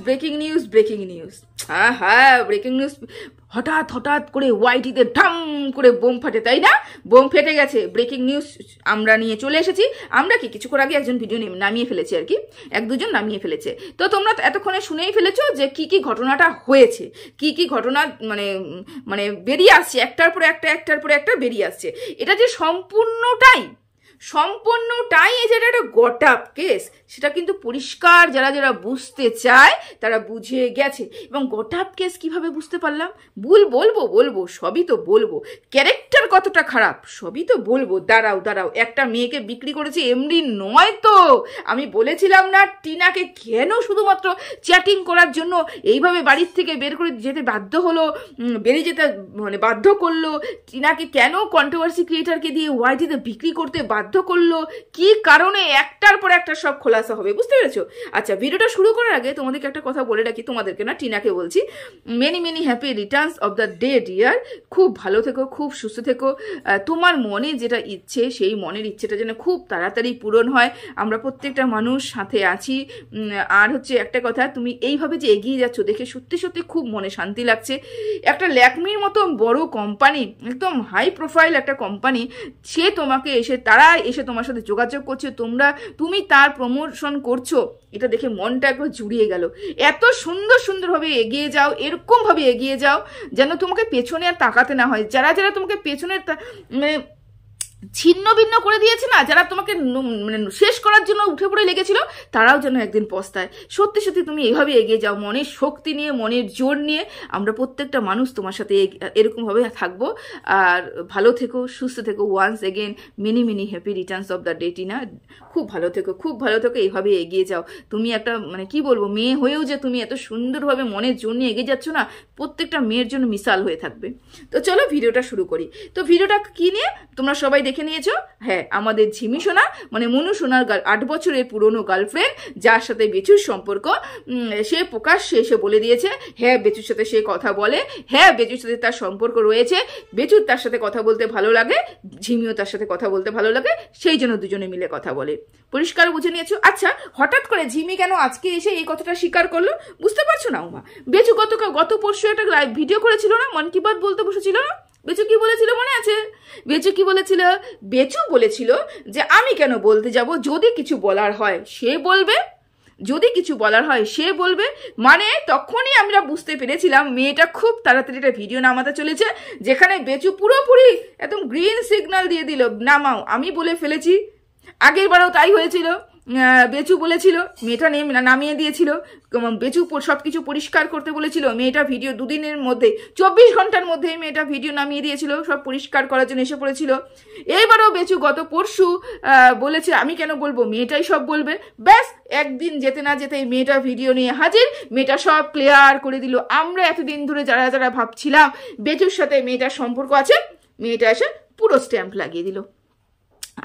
Breaking news. হ্যাঁ breaking news. হঠাৎ করে ওয়াইটিতে ঢাম করে বোম ফাটে, তাই না? বোম ফেটে গেছে, ব্রেকিং নিউজ আমরা নিয়ে চলে এসেছি। আমরা কি কিছুক্ষণ আগে একজন ভিডিও নামিয়ে ফেলেছি আর কি, এক দুজন নামিয়ে ফেলেছে। তো তোমরা এতক্ষণে শুনেই ফেলেছো যে কি ঘটনাটা হয়েছে, কি ঘটনা মানে মানে বেরিয়ে আসছে, একটার পর একটা বেরিয়ে আসছে। এটা যে সম্পূর্ণটাই এই যেটা একটা গটাপ কেস, সেটা কিন্তু পরিষ্কার যারা বুঝতে চায় তারা বুঝে গেছে। এবং গটাপ কেস কিভাবে বুঝতে পারলাম বলবো, সবই তো বলবো। ক্যারেক্টার কতটা খারাপ সবই তো বলবো। দাঁড়াও, একটা মেয়েকে বিক্রি করেছে এমনি নয় তো। আমি বলেছিলাম না টিনাকে কেন শুধুমাত্র চ্যাটিং করার জন্য এইভাবে বাড়ির থেকে বের করে যেতে বাধ্য হলো, বেরিয়ে যেতে মানে বাধ্য করলো। টিনাকে কেন কন্ট্রোভার্সি ক্রিয়েটারকে দিয়ে ওয়াইটিতে বিক্রি করতে বাধ্য করলো, কি কারণে, একটার পর একটা সব খোলাসা হবে, বুঝতে পেরেছো? আচ্ছা, ভিডিওটা শুরু করার আগে তোমাদেরকে একটা কথা বলে রাখি, তোমাদেরকে না, টিনাকে বলছি, many happy returns of the day dear. খুব ভালো থেকো, খুব সুস্থ থেকো। তোমার মনে যেটা ইচ্ছে, সেই মনের ইচ্ছেটা যেন খুব তাড়াতাড়ি পূরণ হয়। আমরা প্রত্যেকটা মানুষ সাথে আছি। আর হচ্ছে একটা কথা, তুমি এইভাবে যে এগিয়ে যাচ্ছ দেখে সত্যি খুব মনে শান্তি লাগছে। একটা ল্যাকমির মতো বড় কোম্পানি, একদম হাই প্রোফাইল একটা কোম্পানি, সে তোমাকে তারা এসে তোমার সাথে যোগাযোগ করছে, তুমি তার প্রমোশন করছো, এটা দেখে মনটা একবার জুড়িয়ে গেল। এত সুন্দরভাবে এগিয়ে যাও, এরকম ভাবে এগিয়ে যাও যেন তোমাকে পেছনে আর তাকাতে না হয়। যারা তোমাকে পেছনে মানে ছিন্ন ভিন্ন করে দিয়েছে না, যারা তোমাকে মানে শেষ করার জন্য উঠে পড়ে লেগেছিল, তারাও যেন একদিন পস্তায়। সত্যি তুমি এইভাবে এগিয়ে যাও, মনের শক্তি নিয়ে, মনের জোর নিয়ে। আমরা প্রত্যেকটা মানুষ তোমার সাথে এরকমভাবে থাকবো। আর ভালো থেকো, সুস্থ থেকো। Once again many happy returns of the day Tina. খুব ভালো থেকো, এইভাবে এগিয়ে যাও। তুমি একটা মানে কি বলবো, মেয়ে হয়েও যে তুমি এত সুন্দরভাবে মনের জোর নিয়ে এগিয়ে যাচ্ছ না, প্রত্যেকটা মেয়ের জন্য মিসাল হয়ে থাকবে। তো চলো ভিডিওটা শুরু করি। তো ভিডিওটা কি নিয়ে তোমরা সবাই দেখে নিয়েছো। হ্যাঁ, আমাদের ঝিমি সোনা মানে মনু সোনার 8 বছরের পুরনো গার্লফ্রেন্ড, যার সাথে বেচুর সম্পর্ক, সে প্রকাশ্যে এসে বলে দিয়েছে হ্যাঁ বেচুর সাথে সে কথা বলে, হ্যাঁ বেচুর সাথে তার সম্পর্ক রয়েছে, বেচুর তার সাথে কথা বলতে ভালো লাগে, ঝিমিও তার সাথে কথা বলতে ভালো লাগে, সেই জন্য দুজনে মিলে কথা বলে। পরিষ্কার বুঝে নিয়েছো। আচ্ছা, হঠাৎ করে ঝিমি কেন আজকে এসে এই কথাটা স্বীকার করলো বুঝতে পারছো না উমা? বেচু গত পরশু একটা লাইভ ভিডিও করেছিল না, মন কি বাত বলতে বসেছিল না? বেচু কি বলেছিল মনে আছে? বেচু বলেছিল যে আমি কেন বলতে যাব, যদি কিছু বলার হয় সে বলবে, মানে তখনই আমরা বুঝতে পেরেছিলাম মেয়েটা খুব তাড়াতাড়ি একটা ভিডিও নামাতে চলেছে, যেখানে বেচু পুরোপুরি একদম গ্রিন সিগন্যাল দিয়ে দিল, নামাও, আমি বলে ফেলেছি। আগের বারও তাই হয়েছিল, বেচু বলেছিল, মেয়েটা নামিয়ে দিয়েছিল। বেচু সবকিছু পরিষ্কার করতে বলেছিল, মেয়েটা ভিডিও 2 দিনের মধ্যে 24 ঘন্টার মধ্যেই মেয়েটা ভিডিও নামিয়ে দিয়েছিল, সব পরিষ্কার করার জন্য এসে পড়েছিল। এইবারও বেচু গত পরশু বলেছে আমি কেন বলবো, মেয়েটাই সব বলবে। ব্যাস, একদিন যেতে না যেতে মেয়েটা ভিডিও নিয়ে হাজির, মেয়েটা সব ক্লিয়ার করে দিল। আমরা এতদিন ধরে যারা ভাবছিলাম বেচুর সাথে মেয়েটার সম্পর্ক আছে, মেয়েটা এসে পুরো স্ট্যাম্প লাগিয়ে দিল।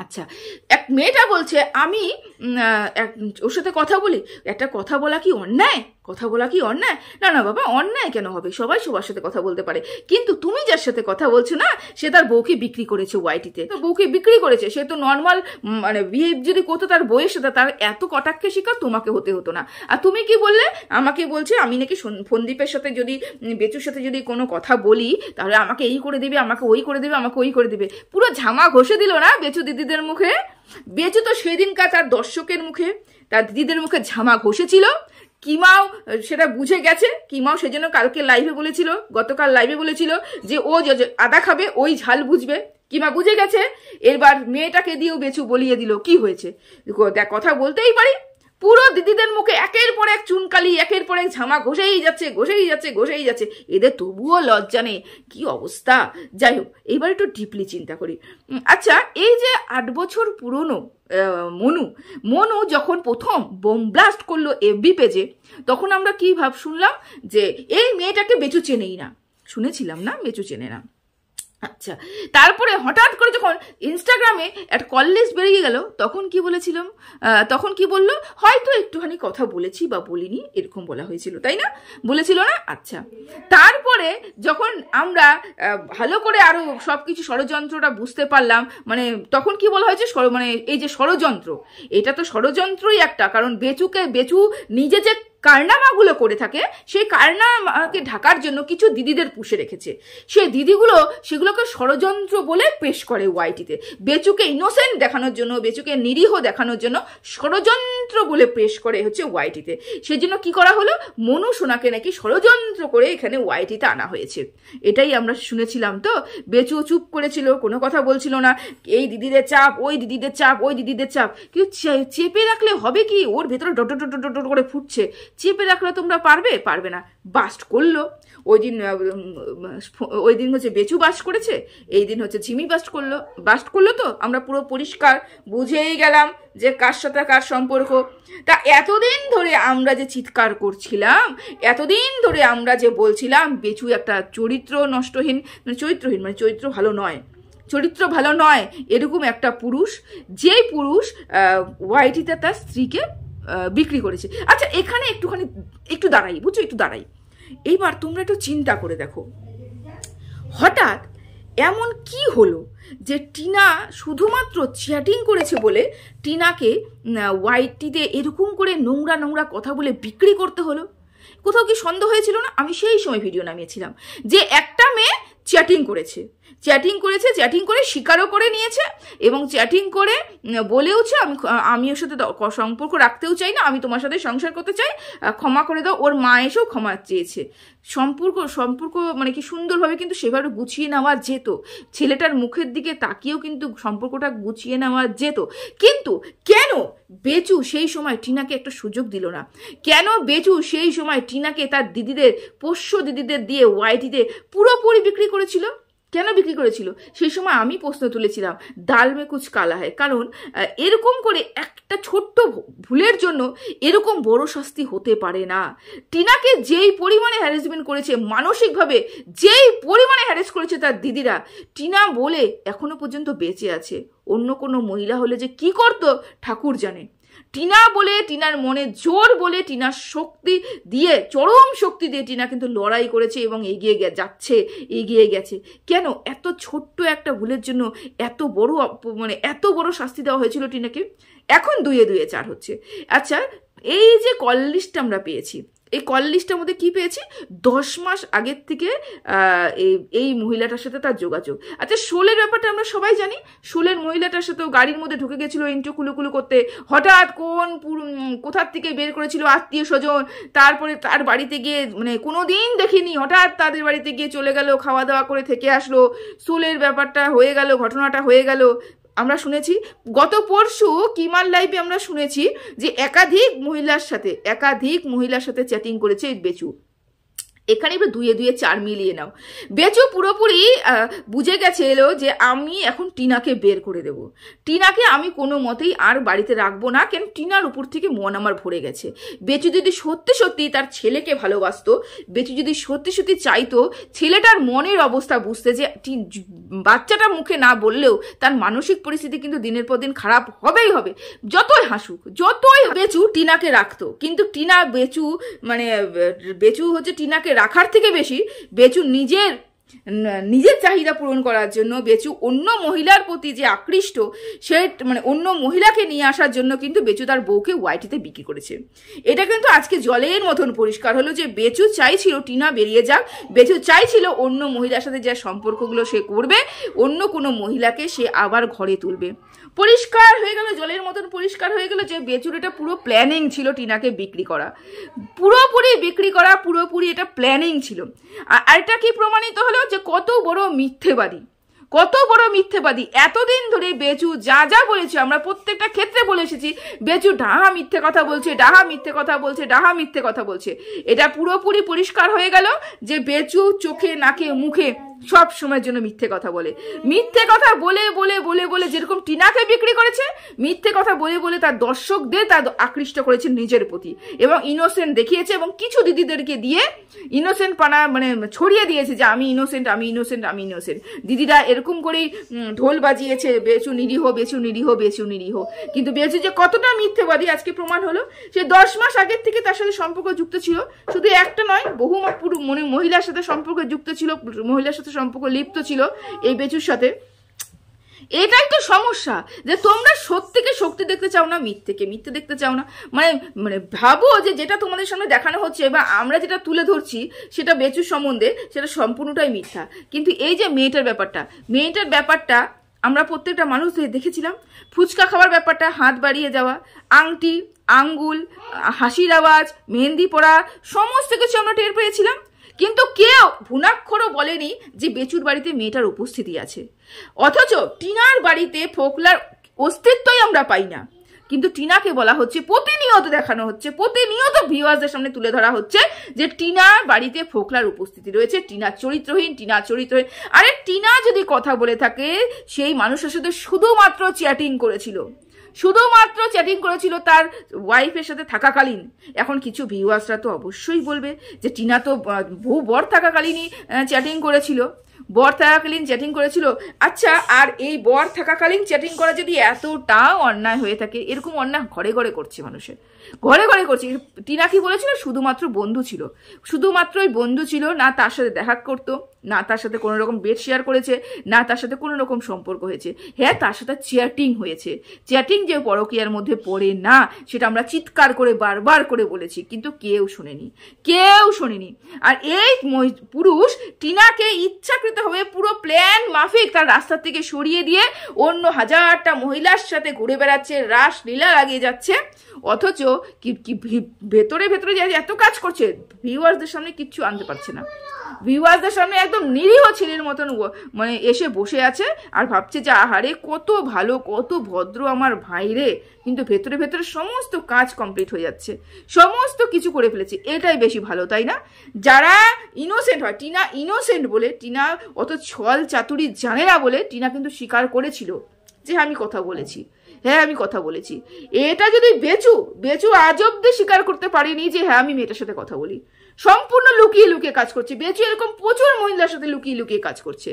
আচ্ছা, এক মেয়েটা বলছে আমি ওর সাথে কথা বলি, একটা কথা বলা কি অন্যায়? না বাবা, অন্যায় কেন হবে? সবাই সবার সাথে কথা বলতে পারে। কিন্তু তুমি যার সাথে কথা বলছো না, সে তার বউকে বিক্রি করেছে ওয়াইটিতে। তো বউকে বিক্রি করেছে, সে তো নর্মাল মানে বিহেভ যদি করতো তার বউয়ের সাথে, তার এত কটাক্ষে শিকার তোমাকে হতো না। আর তুমি কি বললে? আমাকে বলছে আমি নাকি ফন্দীপের সাথে যদি, বেচুর সাথে যদি কোনো কথা বলি, তাহলে আমাকে এই করে দিবে, আমাকে ওই করে দিবে। পুরো ঝামা ঘষে দিল না বেচু দিদিদের মুখে। বেচু তো সেদিনকার তার দর্শকের মুখে, তার দিদিদের মুখে ঝামা ঘষেছিল। কিমাও সেটা বুঝে গেছে। কিমাও সেজন্য গতকাল লাইভে বলেছিল যে ও আদা খাবে, ওই ঝাল বুঝবে। কিমা বুঝে গেছে। এবার মেয়েটাকে দিয়েও বেচু বলিয়ে দিল কি হয়েছে। কথা বলতেই পারি, পুরো দিদিদের মুখে একের পর এক চুনকালি, একের পর এক ঝামা ঘষেই যাচ্ছে। এদের তবুও লজ্জা নেই, কি অবস্থা। যাই হোক, এবার একটু ডিপলি চিন্তা করি। আচ্ছা, এই যে 8 বছর পুরনো মনু যখন প্রথম বোম ব্লাস্ট করলো এফবি পেজে, তখন আমরা কি শুনলাম যে এই মেয়েটাকে বেচু চেনেই না, শুনেছিলাম না বেচু চেনে না। আচ্ছা, তারপরে হঠাৎ করে যখন ইনস্টাগ্রামে একটা কল লিস্ট বেরিয়ে গেল, তখন কি বললো, হয়তো একটুখানি কথা বলেছি বা বলিনি, এরকম বলা হয়েছিল, তাই না? বলেছিল না? আচ্ছা, তারপরে যখন আমরা ভালো করে আরো সবকিছু ষড়যন্ত্রটা বুঝতে পারলাম, মানে তখন কি বলা হয়েছে, মানে এই যে ষড়যন্ত্র, এটা তো ষড়যন্ত্রই একটা। কারণ বেচু নিজে যে কারনামাগুলো করে থাকে, সেই কারনামাকে ঢাকার জন্য কিছু দিদিদের পুষে রেখেছে। সেই দিদিগুলো সেগুলোকে ষড়যন্ত্র বলে পেশ করে ওয়াইটিতে। বেচুকে ইনোসেন্ট দেখানোর জন্য, বেচুকে নিরীহ দেখানোর জন্য ষড়যন্ত্র বলে পেশ করে হচ্ছে ওয়াইটিতে। সেই জন্য কি করা হলো, মনু সোনাকে নাকি ষড়যন্ত্র করে এখানে ওয়াইটিতে আনা হয়েছে। এটাই আমরা শুনেছিলাম। তো বেচু চুপ করেছিল, কোনো কথা বলছিল না। এই দিদিদের চাপ, ওই দিদিদের চাপ, ওই দিদিদের চাপ। কিন্তু চেপে রাখলে হবে কি, ওর ভেতরে ডট ডট ডট ডট করে ফুটছে, চেপে রাখলে তোমরা পারবে না। বাস্ট করলো ওই দিন হচ্ছে বেচু বাস্ট করেছে, এই দিন হচ্ছে ঝিমি বাস্ট করলো। তো আমরা পুরো পরিষ্কার বুঝেই গেলাম যে কার সাথে কার সম্পর্ক। তা এতদিন ধরে আমরা যে চিৎকার করছিলাম, এতদিন ধরে আমরা যে বলছিলাম বেচু একটা চরিত্রহীন মানে চরিত্র ভালো নয় এরকম একটা পুরুষ, যেই পুরুষ ওয়াইটিতে তার স্ত্রীকে বিক্রি করেছে। আচ্ছা, এখানে একটু দাঁড়াই, বুঝছো, একটু দাঁড়াই। এইবার তোমরা একটু চিন্তা করে দেখো, হঠাৎ এমন কি হলো যে টিনা শুধুমাত্র চ্যাটিং করেছে বলে টিনাকে ওয়াইটিতে এরকম করে নোংরা কথা বলে বিক্রি করতে হলো? কোথাও কি সন্দেহ হয়েছিল না? আমি সেই সময় ভিডিও নামিয়েছিলাম যে একটা মেয়ে চ্যাটিং করে স্বীকারও করে নিয়েছে, এবং চ্যাটিং করে বলেওছে আমি ওর সাথে সম্পর্ক রাখতেও চাই না, আমি তোমার সাথে সংসার করতে চাই, ক্ষমা করে দাও। ওর মা এসেও ক্ষমা চেয়েছে। সম্পর্ক মানে কি সুন্দরভাবে কিন্তু সেভাবে গুছিয়ে নেওয়া যেত, ছেলেটার মুখের দিকে তাকিয়েও কিন্তু সম্পর্কটা গুছিয়ে নেওয়া যেত। কিন্তু কেন বেচু সেই সময় টিনাকে একটা সুযোগ দিল না? কেন বেচু সেই সময় টিনাকে তার দিদিদের, পোষ্য দিদিদের দিয়ে ওয়াইটিতে পুরোপুরি বিক্রি করেছিল? কেন বিক্রি করেছিল? সেই সময় আমি প্রশ্ন তুলেছিলাম, ডাল মে কুছ কালা হয়। কারণ এরকম করে একটা ছোট্ট ভুলের জন্য এরকম বড় শাস্তি হতে পারে না। টিনাকে যেই পরিমাণে হ্যারাসমেন্ট করেছে, মানসিকভাবে যেই পরিমাণে হ্যারাস করেছে তার দিদিরা, টিনা বলে এখনো পর্যন্ত বেঁচে আছে। অন্য কোনো মহিলা হলে যে কি করতো ঠাকুর জানে। টিনা বলে, টিনার মনে জোর বলে, টিনার শক্তি দিয়ে, চরম শক্তি দিয়ে টিনা কিন্তু লড়াই করেছে এবং এগিয়ে গেছে। কেন এত ছোট্ট একটা ভুলের জন্য এত বড় শাস্তি দেওয়া হয়েছিল টিনাকে? এখন 2 2 4 হচ্ছে। আচ্ছা, এই যে কল লিস্ট আমরা পেয়েছি, এই কল লিস্টের মধ্যে কি পেয়েছি? 10 মাস আগের থেকে এই মহিলাটার সাথে তার যোগাযোগ। আচ্ছা, শোলের ব্যাপারটা আমরা সবাই জানি। শোলের মহিলাটার সাথেও গাড়ির মধ্যে ঢুকে গেছিল ইন্টু কুলুকুলু করতে। হঠাৎ কোথার থেকে বের করেছিল আত্মীয় স্বজন, তারপরে তার বাড়িতে গিয়ে, মানে কোনোদিন দেখিনি, হঠাৎ তাদের বাড়িতে গিয়ে চলে গেল, খাওয়া দাওয়া করে থেকে আসলো। শোলের ব্যাপারটা হয়ে গেল, ঘটনাটা হয়ে গেল। আমরা শুনেছি গত পরশু কিমার লাইভে আমরা শুনেছি যে একাধিক মহিলার সাথে চ্যাটিং করেছে বেচু। এখানে এবার 2 2 4 মিলিয়ে নাও। বেচু পুরোপুরি বুঝে গেছিল যে আমি এখন টিনাকে বের করে দেব, টিনাকে আমি কোনো মতেই আর বাড়িতে রাখবো না। কেন, টিনার উপর থেকে মন আমার ভরে গেছে। বেচু যদি সত্যি তার ছেলেকে ভালোবাসতো, বেচু যদি সত্যি চাইতো ছেলেটার মনের অবস্থা বুঝতে, যে বাচ্চাটা মুখে না বললেও তার মানসিক পরিস্থিতি কিন্তু দিনের পর দিন খারাপ হবেই হবে, যতই হাসুক, বেচু টিনাকে রাখতো। কিন্তু বেচু হচ্ছে টিনাকে রাখার থেকে বেশি বেচু নিজের চাহিদা পূরণ করার জন্য, বেচু অন্য মহিলার প্রতি যে আকৃষ্ট, সে অন্য মহিলাকে নিয়ে আসার জন্য কিন্তু বেচু তার বউকে ওয়াইটিতে বিক্রি করেছে। এটা কিন্তু আজকে জলের মতন পরিষ্কার হলো যে বেচু চাইছিল টিনা বেরিয়ে যাক, বেচু চাইছিল অন্য মহিলার সাথে যে সম্পর্কগুলো সে করবে, অন্য কোনো মহিলাকে সে আবার ঘরে তুলবে। পরিষ্কার হয়ে গেল, জলের মতন পরিষ্কার হয়ে গেল যে বেচুর এটা পুরো প্ল্যানিং ছিল টিনাকে বিক্রি করা, পুরোপুরি এটা প্ল্যানিং ছিল। আর এটা কি প্রমাণিত হলো যে কত বড় মিথ্যেবাদী। এতদিন ধরে বেচু যা বলেছে, আমরা প্রত্যেকটা ক্ষেত্রে বলে এসেছি, বেচু ডাহা মিথ্যে কথা বলছে। এটা পুরোপুরি পরিষ্কার হয়ে গেল যে বেচু চোখে নাকে মুখে সব সময়ের জন্য মিথ্যে কথা বলে যেরকম টিনাকে বিক্রি করেছে, মিথ্যে কথা বলে তার দর্শকদের তার আকৃষ্ট করেছে নিজের প্রতি, এবং ইনোসেন্ট দেখিয়েছে, এবং কিছু দিদিদেরকে দিয়ে ইনোসেন্ট পানা ছড়িয়ে দিয়েছে যে আমি ইনোসেন্ট। দিদিরা এরকম করেই ঢোল বাজিয়েছে, বেচু নিরীহ। কিন্তু বেচু যে কতটা মিথ্যেবাদী আজকে প্রমাণ হলো। সে 10 মাস আগের থেকে তার সাথে সম্পর্ক যুক্ত ছিল, শুধু একটা নয়, বহু মহিলার সাথে সম্পর্ক যুক্ত ছিল, মহিলার সাথে সম্পর্ক লিপ্ত ছিল এই বেচুর সাথে। এটাই তো সমস্যা, যে তোমরা সত্যিকে সত্যি দেখতে চাও না, মিথ্যেকে মিথ্যে দেখতে চাও না। মানে মানে ভাবো যে যেটা তোমাদের সামনে দেখানো হচ্ছে বা আমরা যেটা তুলে ধরছি সেটা বেচুর সম্বন্ধে, সেটা সম্পূর্ণটাই মিথ্যা। কিন্তু এই যে মেয়েটার ব্যাপারটা আমরা প্রত্যেকটা মানুষ দেখেছিলাম। ফুচকা খাওয়ার ব্যাপারটা, হাত বাড়িয়ে যাওয়া, আংটি, আঙ্গুল, হাসির আওয়াজ, মেহেন্দি পরা, সমস্ত কিছু আমরা টের পেয়েছিলাম। কিন্তু কেউ ভুনাক্ষরও বলেনি যে বেচুর বাড়িতে মেয়েটার উপস্থিতি আছে। অথচ টিনার বাড়িতে ফোকলার অস্তিত্বই আমরা পাই না। কিন্তু টিনাকে বলা হচ্ছে, প্রতিনিয়ত দেখানো হচ্ছে, প্রতিনিয়ত ভিউয়ার্সদের সামনে তুলে ধরা হচ্ছে যে টিনার বাড়িতে ফোকলার উপস্থিতি রয়েছে, টিনা চরিত্রহীন। আরে টিনা যদি কথা বলে থাকে, সেই মানুষের সাথে শুধুমাত্র চ্যাটিং করেছিল তার ওয়াইফের সাথে থাকাকালীন। এখন কিছু ভিউয়ার্সরা তো অবশ্যই বলবে যে টিনা তো বর থাকাকালীনই চ্যাটিং করেছিল। আচ্ছা, আর এই বর থাকাকালীন চ্যাটিং করা যদি এতটা অন্যায় হয়ে থাকে, এরকম অন্যায় ঘরে ঘরে করছে, মানুষের ঘরে ঘরে করছে। টিনা কি বলেছিল? শুধুমাত্র বন্ধু ছিল, শুধুমাত্রই বন্ধু ছিল, না তার সাথে দেখা করতো, না তার সাথে কোনো রকম বেড শেয়ার করেছে, না তার সাথে কোনো রকম সম্পর্ক হয়েছে। হ্যাঁ, তার সাথে চ্যাটিং হয়েছে। চ্যাটিং যে পরকীয়ার মধ্যে পড়ে না, সেটা আমরা চিৎকার করে বারবার করে বলেছি, কিন্তু কেউ শোনেনি। আর এই পুরুষ টিনাকে ইচ্ছাকৃতভাবে পুরো প্ল্যান মাফিক তার রাস্তা থেকে সরিয়ে দিয়ে অন্য হাজারটা মহিলার সাথে ঘুরে বেড়াচ্ছে, রাস লীলা লাগিয়ে যাচ্ছে। অথচ ভেতরে যে এত কাজ করছে, ভিউয়ার্সদের সামনে কিচ্ছু আনতে পারছে না। ভিউয়ার্সদের সামনে একদম নিরীহ ছেলের মতন মানে এসে বসে আছে আর ভাবছে যে আহারে কত ভালো, কত ভদ্র আমার ভাই রে। কিন্তু ভেতরে সমস্ত কাজ কমপ্লিট হয়ে যাচ্ছে, সমস্ত কিছু করে ফেলেছে। এটাই বেশি ভালো, তাই না? যারা ইনোসেন্ট হয়, টিনা ইনোসেন্ট বলে, টিনা অত ছল চাতুরি জানে না বলে টিনা কিন্তু স্বীকার করেছিল যে আমি কথা বলেছি। এটা যদি বেচু আজ অব্দি স্বীকার করতে পারেনি যে হ্যাঁ আমি মেয়েটার সাথে কথা বলি। সম্পূর্ণ লুকিয়ে কাজ করছে বেচু। এরকম প্রচুর মহিলার সাথে লুকিয়ে কাজ করছে।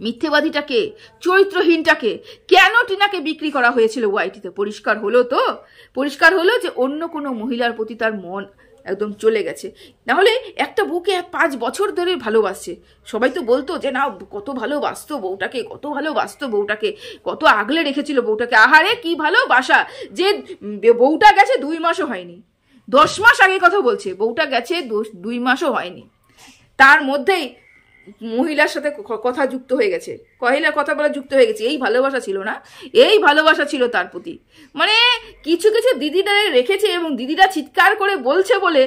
মিথ্যেবাদীটাকে, চরিত্রহীনটাকে কেন টিনাকে বিক্রি করা হয়েছিল ওয়াইটিতে? পরিষ্কার হলো যে অন্য কোনো মহিলার প্রতি তার মন একদম চলে গেছে। নাহলে একটা বউকে 5 বছর ধরে ভালোবাসছে। সবাই তো বলতো যে না কত ভালোবাসতো বউটাকে, কত আগলে রেখেছিল বউটাকে। আহারে কি ভালোবাসা, যে বউটা গেছে 2 মাসও হয়নি, 10 মাস আগে কথা বলছে, বউটা গেছে 2 মাসও হয়নি, তার মধ্যেই মহিলার সাথে কথা যুক্ত হয়ে গেছে, কথা বলা যুক্ত হয়ে গেছে। এই ভালোবাসা ছিল তার প্রতি। মানে কিছু দিদিরা রেখেছে এবং দিদিরা চিৎকার করে বলছে বলে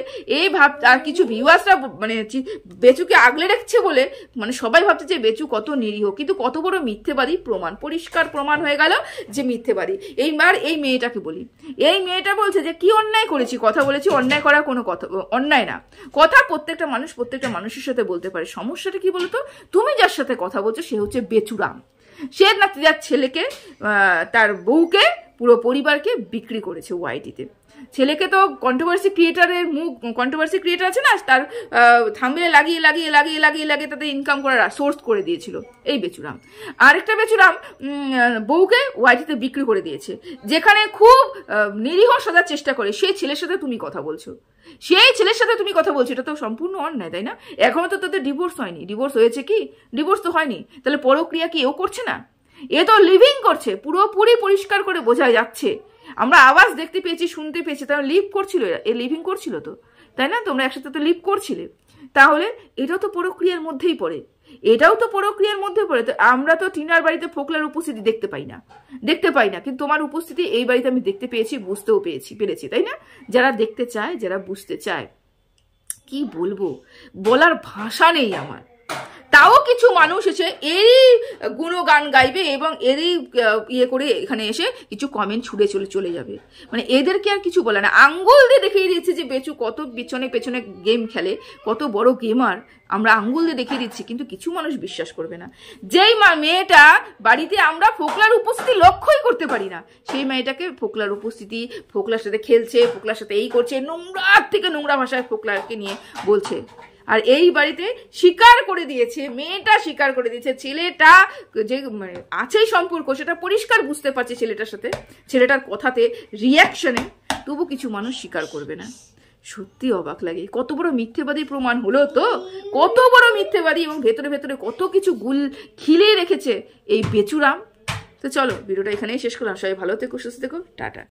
আর কিছু ভিউয়ার্সরা মানে বেচুকে আগলে রাখছে বলে মানে সবাই ভাবছে যে বেচু কত নিরীহ, কিন্তু কত বড় মিথ্যেবাদী। পরিষ্কার প্রমাণ হয়ে গেল যে মিথ্যেবাদী। এইবার এই মেয়েটাকে বলি, এই মেয়েটা বলছে যে কি অন্যায় করেছি, কথা বলেছি। অন্যায় করা কোনো কথা অন্যায় না, কথা প্রত্যেকটা মানুষের সাথে বলতে পারে। সমস্যাটা কি বলতো, তুমি যার সাথে কথা বলছো সে হচ্ছে বেচুরাম। সে না তার ছেলেকে, তার বউকে, পুরো পরিবারকে বিক্রি করেছে ওয়াইটিতে। ছেলেকে তো কন্ট্রোভার্সি ক্রিয়েটার আছে না, তার থাম্বনেলে লাগিয়ে তাদের ইনকাম করার সোর্স করে দিয়েছিল এই বেচুরাম। আরেকটা বেচুরাম বউকে ওয়াইটিতে বিক্রি করে দিয়েছে, যেখানে খুব নিরীহ সাজার চেষ্টা করে সেই ছেলের সাথে তুমি কথা বলছো। এটা তো সম্পূর্ণ অন্যায়, তাই না? এখনো তো তাদের ডিভোর্স হয়নি। ডিভোর্স হয়েছে কি? ডিভোর্স তো হয়নি। তাহলে পরক্রিয়া কি এও করছে না? এ তো লিভিং করছে, পুরোপুরি পরিষ্কার করে বোঝা যাচ্ছে। আমরা আওয়াজ দেখতে পেয়েছি, শুনতে পেয়েছি, তারা লিভিং করছিল তো, তাই না? তোমরা একসাথে তো লিভ করছিলে, তাহলে এটাও তো পরক্রিয়ার মধ্যেই পড়ে। তো আমরা তো টিনার বাড়িতে ফোকলার উপস্থিতি দেখতে পাই না, কিন্তু তোমার উপস্থিতি এই বাড়িতে আমি দেখতে পেয়েছি, বুঝতেও পেরেছি, তাই না? যারা দেখতে চায়, যারা বুঝতে চায়, কি বলবো, বলার ভাষা নেই আমার। তাও কিছু মানুষ এসে এরই গুণগান গাইবে এবং এরই করে এখানে এসে কিছু কমেন্ট ছুড়ে চলে যাবে। মানে এদেরকে আর কিছু বলে না। আঙ্গুল দিয়ে দেখিয়ে দিচ্ছে যে বেচু কত পেছনে গেম খেলে, কত বড় গেমার। আমরা আঙ্গুল দিয়ে দেখিয়ে দিচ্ছি, কিন্তু কিছু মানুষ বিশ্বাস করবে না। যেই মেয়েটা বাড়িতে আমরা ফোকলার উপস্থিতি লক্ষ্যই করতে পারি না, সেই মেয়েটাকে ফোকলার উপস্থিতি, ফোকলার সাথে খেলছে, ফোকলার সাথে এই করছে, নোংরার থেকে নোংরা ভাষায় ফোকলারকে নিয়ে বলছে। আর এই বাড়িতে মেয়েটা স্বীকার করে দিয়েছে ছেলেটা যে আছেই সম্পর্ক, সেটা পরিষ্কার বুঝতে পারছে ছেলেটার কথাতে, রিয়াকশনে, তবু কিছু মানুষ স্বীকার করবে না। সত্যি অবাক লাগে, কত বড় মিথ্যেবাদী প্রমাণ হলো তো, কত বড় মিথ্যেবাদী, এবং ভেতরে কত কিছু খিলে রেখেছে এই বেচুরাম। তো চলো ভিডিওটা এখানেই শেষ করলাম। সবাই ভালো থেকো, সুস্থ থেকো, টাটা।